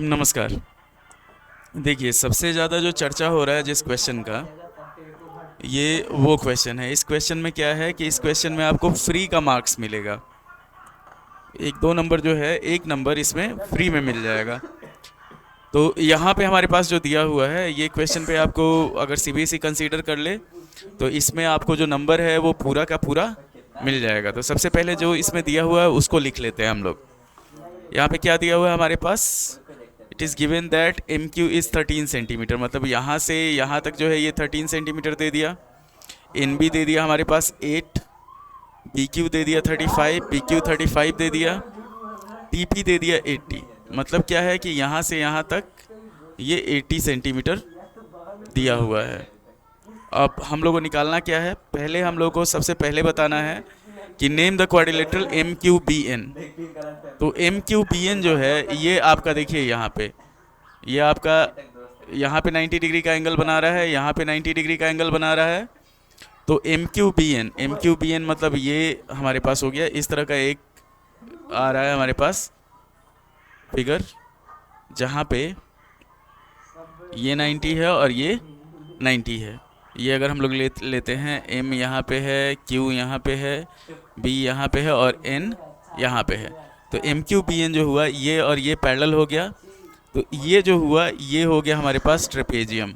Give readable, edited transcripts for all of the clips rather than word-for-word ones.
नमस्कार। देखिए, सबसे ज़्यादा जो चर्चा हो रहा है जिस क्वेश्चन का, ये वो क्वेश्चन है। इस क्वेश्चन में क्या है कि इस क्वेश्चन में आपको फ्री का मार्क्स मिलेगा। एक दो नंबर जो है, एक नंबर इसमें फ्री में मिल जाएगा। तो यहाँ पे हमारे पास जो दिया हुआ है, ये क्वेश्चन पे आपको अगर सीबीएसई कंसीडर कर ले तो इसमें आपको जो नंबर है वो पूरा का पूरा मिल जाएगा। तो सबसे पहले जो इसमें दिया हुआ है उसको लिख लेते हैं हम लोग। यहाँ पे क्या दिया हुआ है हमारे पास? It is given that M Q is 13 centimetre, मतलब यहाँ से यहाँ तक जो है ये 13 सेंटीमीटर दे दिया। एन बी दे दिया हमारे पास 8, बी क्यू दे दिया 35, पी क्यू 35 दे दिया, टी पी दे दिया 80। मतलब क्या है कि यहाँ से यहाँ तक ये 80 सेंटीमीटर दिया हुआ है। अब हम लोग को निकालना क्या है? पहले हम लोग को सबसे पहले बताना है कि name the quadrilateral M Q B N. तो एम क्यू बी एन जो है ये आपका, देखिए यहाँ पे, ये आपका यहाँ पे 90 डिग्री का एंगल बना रहा है, यहाँ पे 90 डिग्री का एंगल बना रहा है। तो M Q B N, M Q B N मतलब ये हमारे पास हो गया। इस तरह का एक आ रहा है हमारे पास फिगर, जहाँ पे ये 90 है और ये 90 है। ये अगर हम लोग लेते हैं, एम यहाँ पे है, क्यू यहाँ पे है, बी यहाँ पे है और एन यहाँ पे है। तो एम क्यू बी एन जो हुआ ये और ये पैरेलल हो गया। तो ये जो हुआ ये हो गया हमारे पास ट्रेपेजियम।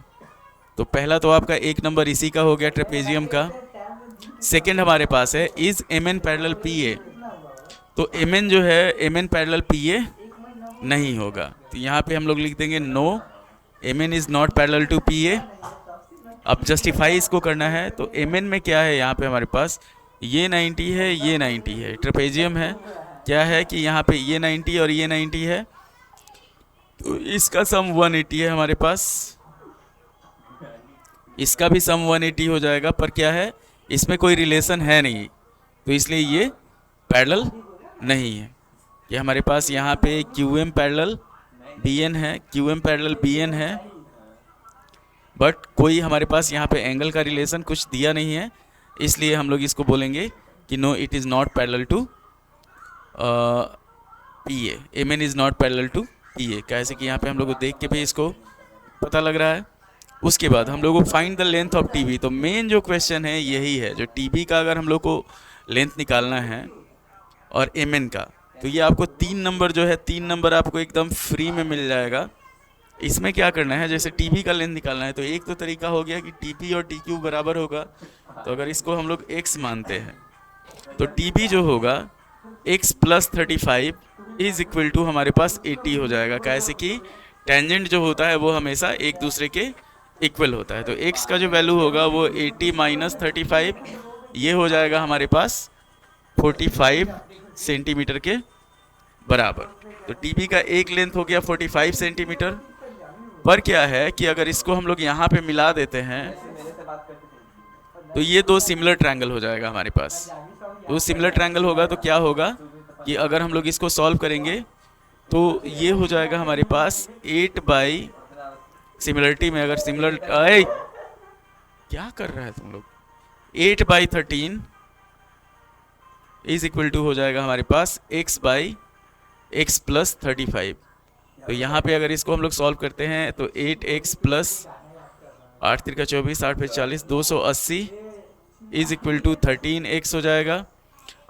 तो पहला तो आपका एक नंबर इसी का हो गया, ट्रेपेजियम का। सेकंड हमारे पास है is M N parallel P A. तो एम एन जो है, M N parallel P A नहीं होगा। तो यहाँ पे हम लोग लिख देंगे no, M N is not parallel to P A. अब जस्टिफाई इसको करना है तो एम एन में क्या है, यहाँ पे हमारे पास ये 90 है, ये 90 है, ट्रेपेजियम है। क्या है कि यहाँ पे ये 90 और ये 90 है, तो इसका सम 180 है हमारे पास। इसका भी सम 180 हो जाएगा, पर क्या है इसमें कोई रिलेशन है नहीं, तो इसलिए ये पैरेलल नहीं है। कि हमारे पास यहाँ पे Q M parallel B N है, Q M parallel B N है, बट कोई हमारे पास यहाँ पे एंगल का रिलेशन कुछ दिया नहीं है। इसलिए हम लोग इसको बोलेंगे कि no, it is not parallel to P A. M N is not parallel to P A, कैसे कि यहाँ पे हम लोग को देख के भी इसको पता लग रहा है। उसके बाद हम लोग को find the length of T B. तो मेन जो क्वेश्चन है यही है, जो टी बी का अगर हम लोग को लेंथ निकालना है और एम एन का, तो ये आपको 3 नंबर जो है, 3 नंबर आपको एकदम फ्री में मिल जाएगा। इसमें क्या करना है, जैसे टी बी का लेंथ निकालना है तो एक तो तरीका हो गया कि टी पी और टी क्यू बराबर होगा। तो अगर इसको हम लोग x मानते हैं तो टी बी जो होगा x plus 35 is equal to हमारे पास 80 हो जाएगा। कैसे कि टेंजेंट जो होता है वो हमेशा एक दूसरे के इक्वल होता है। तो x का जो वैल्यू होगा वो 80 माइनस 35, ये हो जाएगा हमारे पास 45 सेंटीमीटर के बराबर। तो टीबी का एक लेंथ हो गया 45 सेंटीमीटर। पर क्या है कि अगर इसको हम लोग यहाँ पे मिला देते हैं तो ये दो सिमिलर ट्रायंगल हो जाएगा हमारे पास। तो सिमिलर ट्रायंगल होगा तो क्या होगा कि अगर हम लोग इसको सॉल्व करेंगे तो ये हो जाएगा हमारे पास 8 बाई, सिमिलरिटी में अगर सिमिलर, क्या कर रहा है तुम लोग, 8 बाई 13 इज इक्वल टू हो जाएगा हमारे पास x बाई एक्स प्लस 35। तो यहाँ पे अगर इसको हम लोग सॉल्व करते हैं तो 8x प्लस 8 तिरका 24, 8 पे 40, 280 इज इक्वल टू 13x हो जाएगा।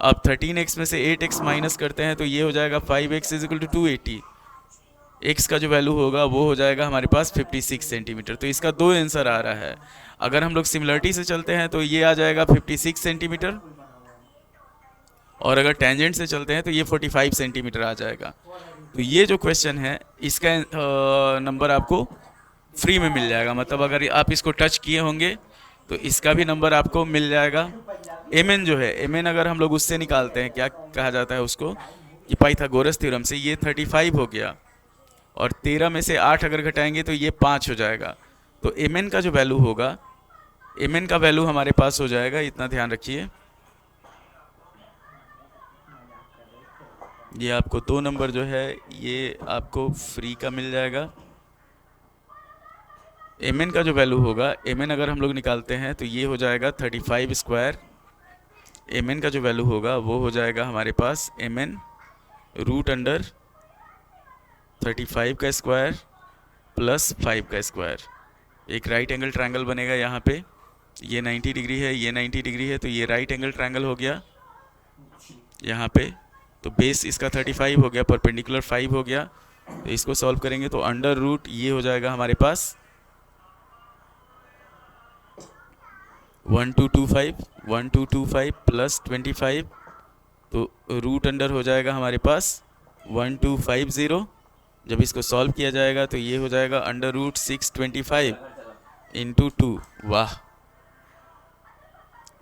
अब 13x में से 8x माइनस करते हैं तो ये हो जाएगा 5x is equal to 280। x का जो वैल्यू होगा वो हो जाएगा हमारे पास 56 सेंटीमीटर। तो इसका दो आंसर आ रहा है। अगर हम लोग सिमिलरिटी से चलते हैं तो ये आ जाएगा 56 सेंटीमीटर, और अगर टेंजेंट से चलते हैं तो ये 45 सेंटीमीटर आ जाएगा। तो ये जो क्वेश्चन है इसका नंबर आपको फ्री में मिल जाएगा। मतलब अगर आप इसको टच किए होंगे तो इसका भी नंबर आपको मिल जाएगा। एम एन जो है, एम एन अगर हम लोग उससे निकालते हैं, क्या कहा जाता है उसको, कि पाइथागोरस थ्योरम से, ये 35 हो गया और 13 में से 8 अगर घटाएंगे तो ये 5 हो जाएगा। तो एम एन का जो वैल्यू होगा, एम एन का वैल्यू हमारे पास हो जाएगा, इतना ध्यान रखिए, ये आपको 2 नंबर जो है ये आपको फ्री का मिल जाएगा। एम एन का जो वैल्यू होगा, एम एन अगर हम लोग निकालते हैं तो ये हो जाएगा 35 स्क्वायर। एम एन का जो वैल्यू होगा वो हो जाएगा हमारे पास एम एन रूट अंडर 35 का स्क्वायर प्लस 5 का स्क्वायर, एक राइट एंगल ट्रायंगल बनेगा यहाँ पे। ये 90 डिग्री है, ये 90 डिग्री है, तो ये राइट एंगल ट्रायंगल हो गया यहाँ पे। तो बेस इसका 35 हो गया, परपेंडिकुलर 5 हो गया। तो इसको सॉल्व करेंगे तो अंडर रूट ये हो जाएगा हमारे पास 1225 प्लस 25, तो रूट अंडर हो जाएगा हमारे पास 1250। जब इसको सॉल्व किया जाएगा तो ये हो जाएगा अंडर रूट 625 इंटू 2, वाह,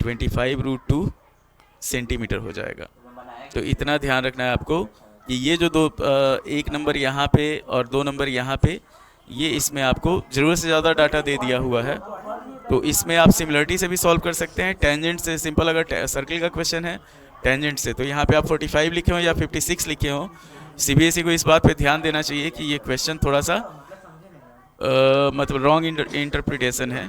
25√2 सेंटीमीटर हो जाएगा। तो इतना ध्यान रखना है आपको कि ये जो दो एक नंबर यहाँ पे और 2 नंबर यहाँ पे, ये इसमें आपको ज़रूरत से ज़्यादा डाटा दे दिया हुआ है। तो इसमें आप सिमिलरिटी से भी सॉल्व कर सकते हैं, टेंजेंट से सिंपल, अगर सर्किल का क्वेश्चन है टेंजेंट से, तो यहाँ पे आप 45 लिखे हो या 56 लिखे हो। सीबीएसई को इस बात पे ध्यान देना चाहिए कि ये क्वेश्चन थोड़ा सा मतलब रॉन्ग इंटरप्रिटेशन है।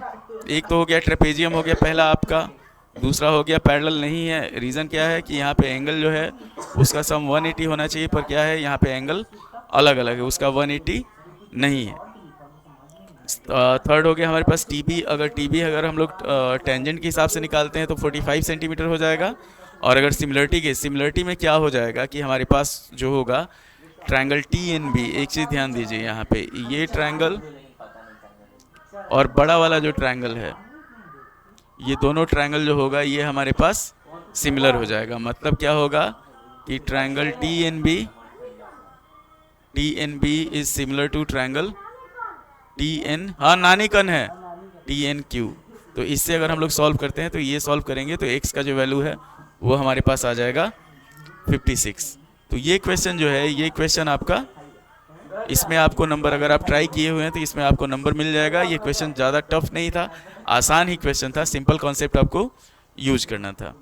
एक तो हो गया ट्रेपेजियम हो गया पहला आपका, दूसरा हो गया पैरेलल नहीं है। रीज़न क्या है कि यहाँ पे एंगल जो है उसका सम 180 होना चाहिए, पर क्या है यहाँ पे एंगल अलग अलग है, उसका 180 नहीं है। थर्ड हो गया हमारे पास टीबी, अगर हम लोग टेंजेंट के हिसाब से निकालते हैं तो 45 सेंटीमीटर हो जाएगा। और अगर सिमिलरिटी में क्या हो जाएगा कि हमारे पास जो होगा ट्रायंगल TNB, एक चीज़ ध्यान दीजिए यहाँ पे, ये ट्रायंगल और बड़ा वाला जो ट्रायंगल है, ये दोनों ट्रायंगल जो होगा ये हमारे पास सिमिलर हो जाएगा। मतलब क्या होगा कि triangle TNB is similar to triangle हाँ नानीकन है TNQ। तो इससे अगर हम लोग सॉल्व करते हैं तो ये सॉल्व करेंगे तो x का जो वैल्यू है वो हमारे पास आ जाएगा 56। तो ये क्वेश्चन जो है, ये क्वेश्चन आपका, इसमें आपको नंबर, अगर आप ट्राई किए हुए हैं तो इसमें आपको नंबर मिल जाएगा। ये क्वेश्चन ज़्यादा टफ नहीं था, आसान ही क्वेश्चन था, सिंपल कॉन्सेप्ट आपको यूज करना था।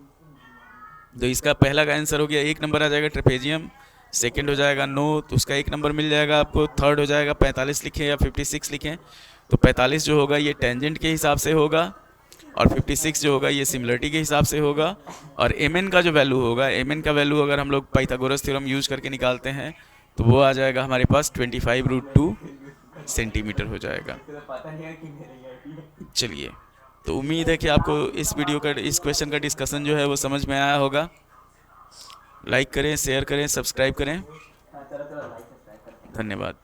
तो इसका पहला का आंसर हो गया, 1 नंबर आ जाएगा ट्रेपेजियम। सेकंड हो जाएगा नो, तो उसका 1 नंबर मिल जाएगा आपको। थर्ड हो जाएगा 45 लिखें या 56 लिखें, तो 45 जो होगा ये टेंजेंट के हिसाब से होगा, और 56 जो होगा ये सिमिलरिटी के हिसाब से होगा। और mn का जो वैल्यू होगा, mn का वैल्यू अगर हम लोग पाइथागोरस थ्योरम यूज करके निकालते हैं तो वो आ जाएगा हमारे पास 25√2 सेंटीमीटर हो जाएगा। चलिए, तो उम्मीद है कि आपको इस वीडियो का, इस क्वेश्चन का डिस्कशन जो है वो समझ में आया होगा। लाइक करें, शेयर करें, सब्सक्राइब करें। धन्यवाद।